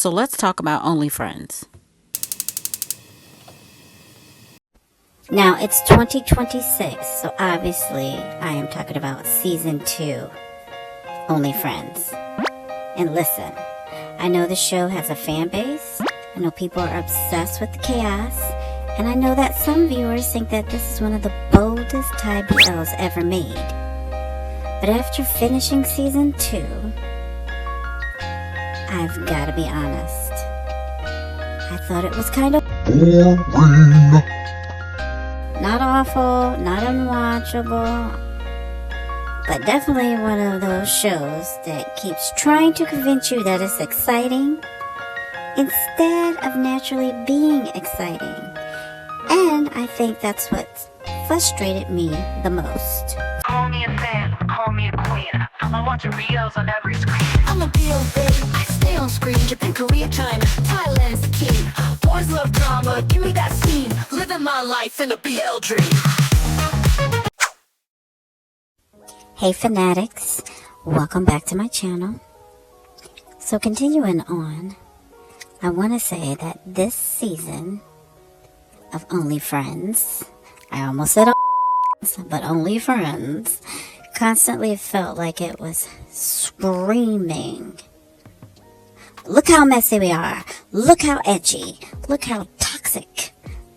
So let's talk about Only Friends. Now, it's 2026, so obviously I am talking about Season 2, Only Friends. And listen, I know the show has a fan base, I know people are obsessed with the chaos, and I know that some viewers think that this is one of the boldest Thai BLs ever made. But after finishing Season 2, I've got to be honest, I thought it was kind of boring. Not awful, not unwatchable, but definitely one of those shows that keeps trying to convince you that it's exciting instead of naturally being exciting. And I think that's what frustrated me the most. Call me a fan, call me a queen. I'm watching BLs on every screen. I'm a BL babe, I stay on screen. Japan, Korea, China, Thailand's the king. Boys love drama, give me that scene. Living my life in a BL dream. Hey fanatics, welcome back to my channel. So continuing on, I want to say that this season of Only Friends, I almost said but Only Friends, constantly felt like it was screaming, look how messy we are, look how edgy, look how toxic,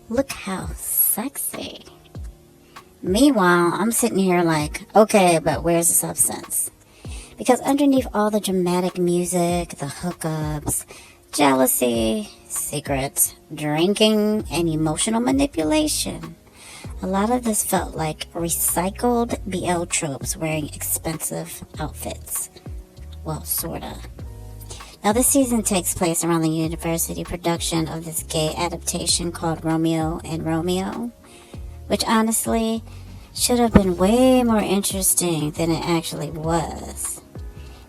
look how sexy. Meanwhile, I'm sitting here like, okay, but where's the substance? Because underneath all the dramatic music, the hookups, jealousy, secrets, drinking, and emotional manipulation, a lot of this felt like recycled BL tropes wearing expensive outfits. Well, sorta. Now, this season takes place around the university production of this gay adaptation called Romeo and Romeo, which honestly should have been way more interesting than it actually was.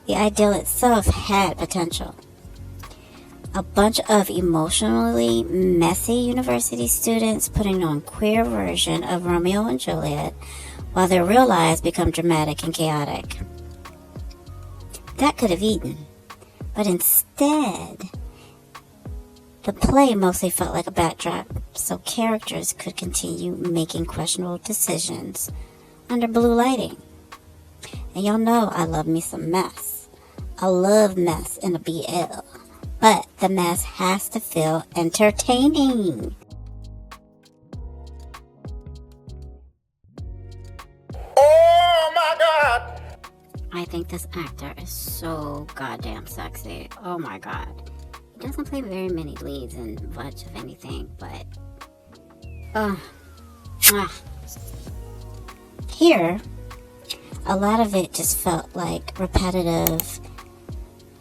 The ideal itself had potential. A bunch of emotionally messy university students putting on queer version of Romeo and Juliet while their real lives become dramatic and chaotic. That could have eaten, but instead, the play mostly felt like a backdrop so characters could continue making questionable decisions under blue lighting. And y'all know I love me some mess. I love mess in a BL. But the mess has to feel entertaining. Oh my God! I think this actor is so goddamn sexy. Oh my god. He doesn't play very many leads in much of anything, but... Here, a lot of it just felt like repetitive.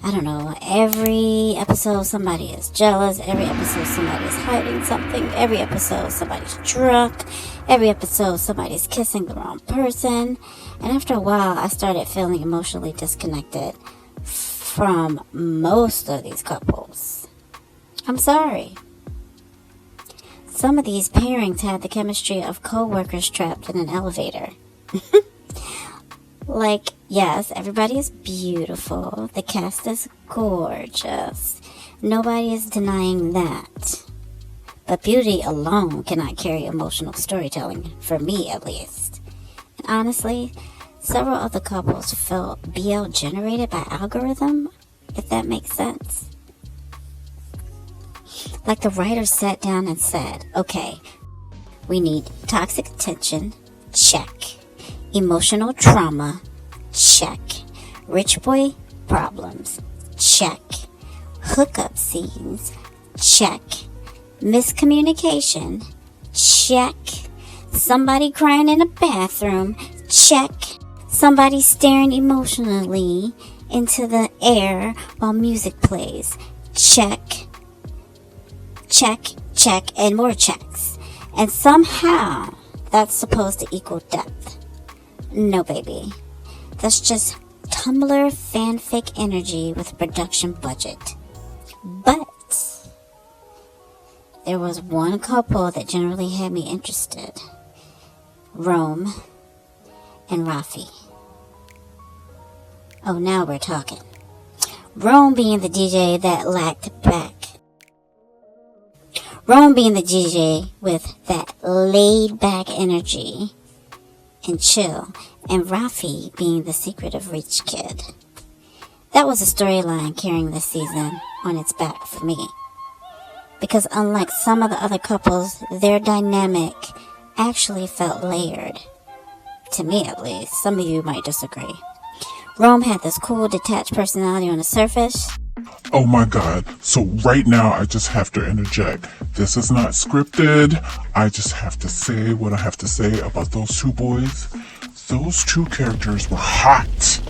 I don't know, every episode somebody is jealous, every episode somebody is hiding something, every episode somebody's drunk, every episode somebody's kissing the wrong person, and after a while I started feeling emotionally disconnected from most of these couples. I'm sorry. Some of these pairings had the chemistry of co-workers trapped in an elevator. Like, yes, everybody is beautiful. The cast is gorgeous. Nobody is denying that. But beauty alone cannot carry emotional storytelling, for me at least. And honestly, several of the couples felt BL generated by algorithm, if that makes sense. Like the writers sat down and said, okay, we need toxic tension, check. Emotional trauma, check. Rich boy problems, check. Hookup scenes, check. Miscommunication, check. Somebody crying in a bathroom, check. Somebody staring emotionally into the air while music plays, check. Check, check, and more checks. And somehow that's supposed to equal depth. No, baby. That's just Tumblr fanfic energy with a production budget. But there was one couple that generally had me interested. Rome and Rafi. Oh, now we're talking. Rome being the DJ that lacked back. Rome being the DJ with that laid back energy and chill, and Rafi being the secretive rich kid. That was a storyline carrying this season on its back for me. Because unlike some of the other couples, their dynamic actually felt layered. To me at least. Some of you might disagree. Rome had this cool detached personality on the surface. Oh my god. So right now I just have to interject. This is not scripted. I just have to say what I have to say about those two boys. Those two characters were hot.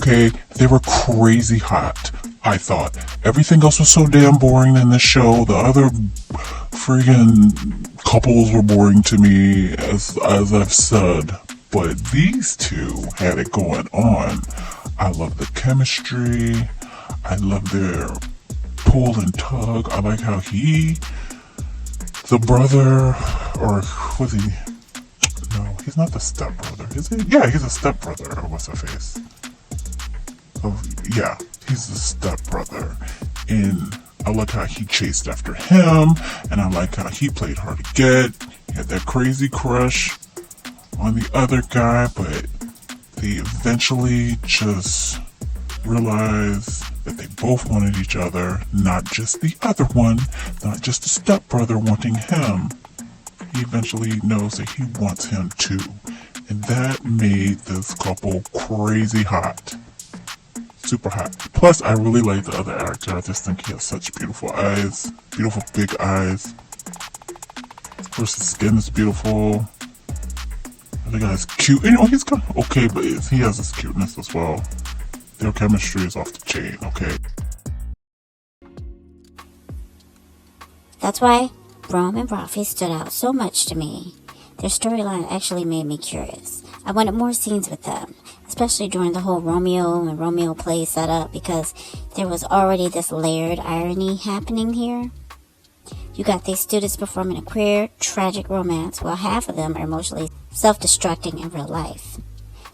Okay, they were crazy hot, I thought. Everything else was so damn boring in this show. The other friggin' couples were boring to me, as I've said. But these two had it going on. I love the chemistry. I love their pull and tug. I like how the brother, or was he? No, he's not the stepbrother, is he? Yeah, he's a stepbrother. Or what's her face? Oh, yeah, he's the stepbrother. And I like how he chased after him, and I like how he played hard to get. He had that crazy crush on the other guy, but they eventually just realized that they both wanted each other, not just the other one, not just the stepbrother wanting him. He eventually knows that he wants him too. And that made this couple crazy hot. Super hot. Plus, I really like the other actor. I just think he has such beautiful eyes. Beautiful big eyes. Of course, his skin is beautiful. The guy's cute. You know, he's kind of okay, but he has his cuteness as well. Their chemistry is off the chain, okay? That's why Rome and Rafi stood out so much to me. Their storyline actually made me curious. I wanted more scenes with them, especially during the whole Romeo and Romeo play setup, because there was already this layered irony happening here. You got these students performing a queer, tragic romance while half of them are emotionally self-destructing in real life.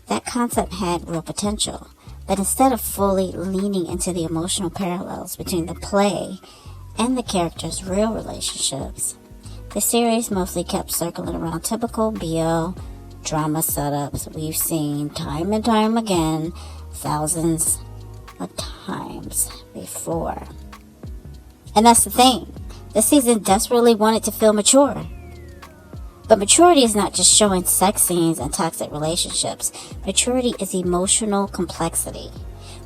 That concept had real potential, but instead of fully leaning into the emotional parallels between the play and the characters' real relationships, the series mostly kept circling around typical BL drama setups we've seen time and time again, thousands of times before. And that's the thing. This season desperately wanted to feel mature. But maturity is not just showing sex scenes and toxic relationships. Maturity is emotional complexity.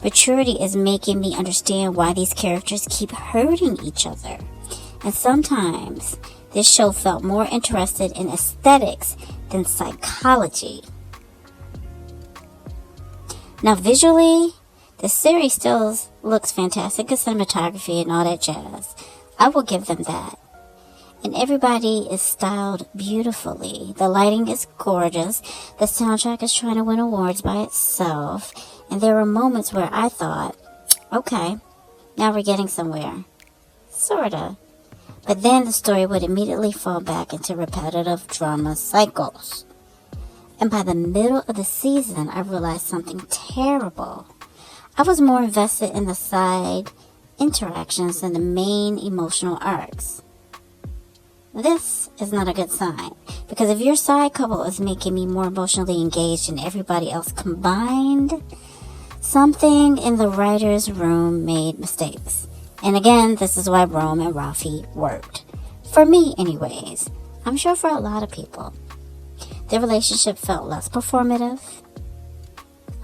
Maturity is making me understand why these characters keep hurting each other. And sometimes this show felt more interested in aesthetics than psychology. Now visually, the series still looks fantastic with cinematography and all that jazz. I will give them that. And everybody is styled beautifully. The lighting is gorgeous. The soundtrack is trying to win awards by itself. And there were moments where I thought, okay, now we're getting somewhere. Sorta. But then the story would immediately fall back into repetitive drama cycles. And by the middle of the season, I realized something terrible. I was more invested in the side interactions than the main emotional arcs. This is not a good sign, because if your side couple is making me more emotionally engaged than everybody else combined, something in the writer's room made mistakes. And again, this is why Rome and Rafi worked. For me, anyways. I'm sure for a lot of people. Their relationship felt less performative.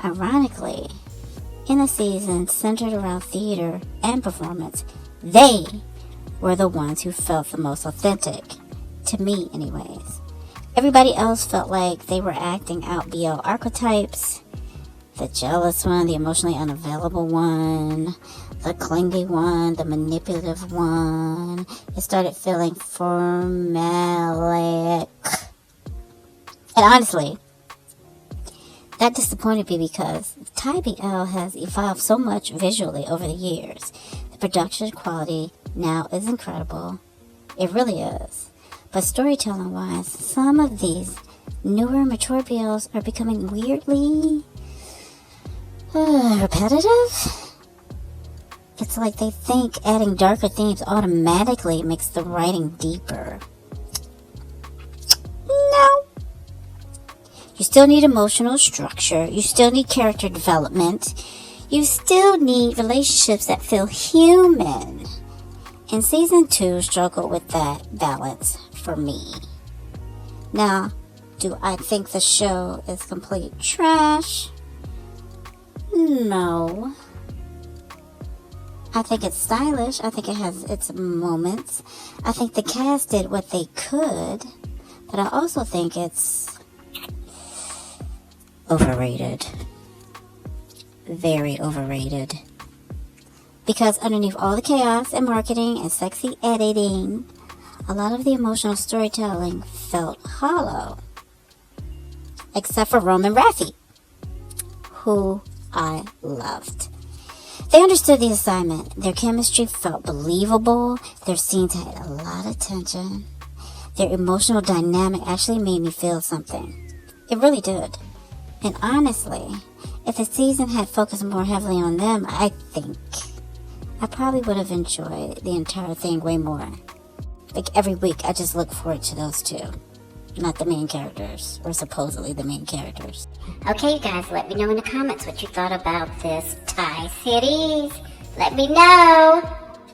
Ironically, in a season centered around theater and performance, they were the ones who felt the most authentic. To me, anyways. Everybody else felt like they were acting out BL archetypes. The jealous one, the emotionally unavailable one, the clingy one, the manipulative one. It started feeling formulaic. And honestly, that disappointed me because Thai BL has evolved so much visually over the years. The production quality now is incredible. It really is. But But storytelling wise, some of these newer, mature BLs are becoming weirdly repetitive. It's like they think adding darker themes automatically makes the writing deeper. No. You still need emotional structure. You still need character development. You still need relationships that feel human. And season 2 struggled with that balance for me. Now, do I think the show is complete trash? No. I think it's stylish. I think it has its moments. I think the cast did what they could. But I also think it's overrated. Very overrated. Because underneath all the chaos and marketing and sexy editing, a lot of the emotional storytelling felt hollow. Except for Roman and Raffi, who I loved. They understood the assignment. Their chemistry felt believable. Their scenes had a lot of tension. Their emotional dynamic actually made me feel something. It really did. And honestly, if the season had focused more heavily on them, I think I probably would have enjoyed the entire thing way more. Like every week, I just look forward to those two. Not the main characters, or supposedly the main characters. Okay, you guys, let me know in the comments what you thought about this Thai series. Let me know.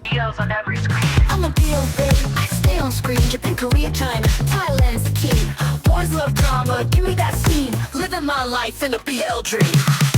Videos on every screen. I'm a BL babe. I stay on screen. Japan, Korea, China. Thailand's the key. Boys love drama. Give me that scene. Living my life in a BL dream.